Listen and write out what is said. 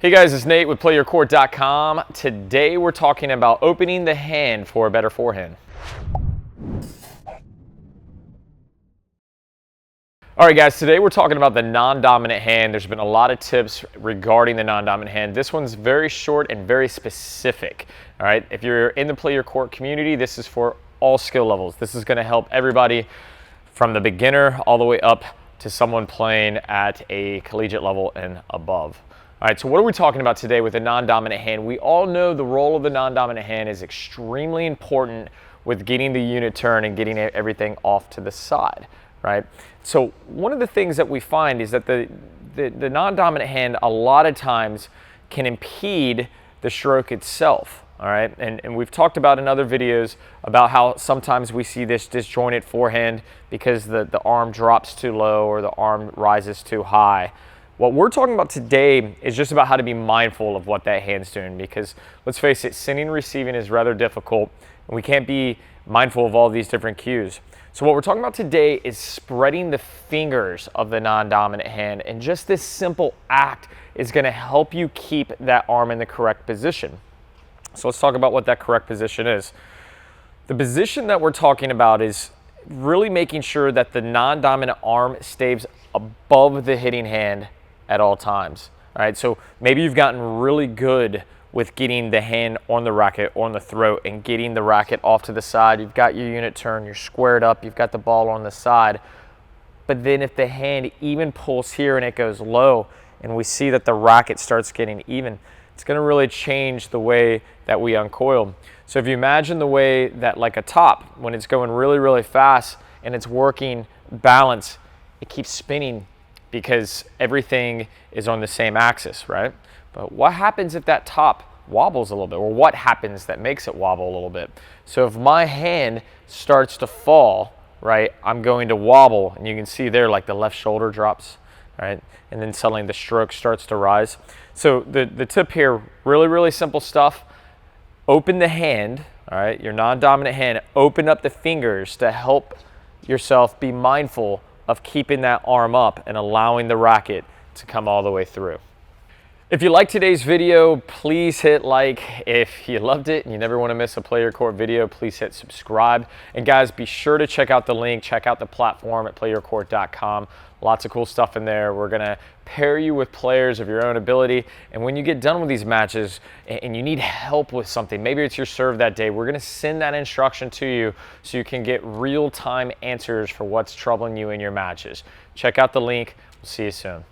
Hey guys, it's Nate with PlayYourCourt.com. Today we're talking about opening the hand for a better forehand. All right guys, today we're talking about the non-dominant hand. There's been a lot of tips regarding the non-dominant hand. This one's very short and very specific. All right, if you're in the Play Your Court community, this is for all skill levels. This is gonna help everybody from the beginner all the way up to someone playing at a collegiate level and above. All right, so what are we talking about today with the non-dominant hand? We all know the role of the non-dominant hand is extremely important with getting the unit turn and getting everything off to the side, right? So one of the things that we find is that the non-dominant hand a lot of times can impede the stroke itself, all right? And we've talked about in other videos about how sometimes we see this disjointed forehand because the arm drops too low or the arm rises too high. What we're talking about today is just about how to be mindful of what that hand's doing, because let's face it, sending and receiving is rather difficult and we can't be mindful of all these different cues. So what we're talking about today is spreading the fingers of the non-dominant hand, and just this simple act is going to help you keep that arm in the correct position. So let's talk about what that correct position is. The position that we're talking about is really making sure that the non-dominant arm stays above the hitting hand at all times. All right, so maybe you've gotten really good with getting the hand on the racket or on the throat and getting the racket off to the side. You've got your unit turn, you're squared up, you've got the ball on the side. But then if the hand even pulls here and it goes low and we see that the racket starts getting even, it's going to really change the way that we uncoil. So if you imagine the way that, like a top, when it's going really, really fast and it's working balance, it keeps spinning because everything is on the same axis, right? But what happens if that top wobbles a little bit, or what happens that makes it wobble a little bit? So if my hand starts to fall, right, I'm going to wobble, and you can see there like the left shoulder drops, right? And then suddenly the stroke starts to rise. So the tip here, really, really simple stuff. Open the hand, all right, your non-dominant hand, open up the fingers to help yourself be mindful of keeping that arm up and allowing the racket to come all the way through. If you liked today's video, please hit like. If you loved it and you never want to miss a Play Your Court video, please hit subscribe. And guys, be sure to check out the link, check out the platform at PlayYourCourt.com. Lots of cool stuff in there. We're gonna pair you with players of your own ability. And when you get done with these matches and you need help with something, maybe it's your serve that day, we're gonna send that instruction to you so you can get real-time answers for what's troubling you in your matches. Check out the link. We'll see you soon.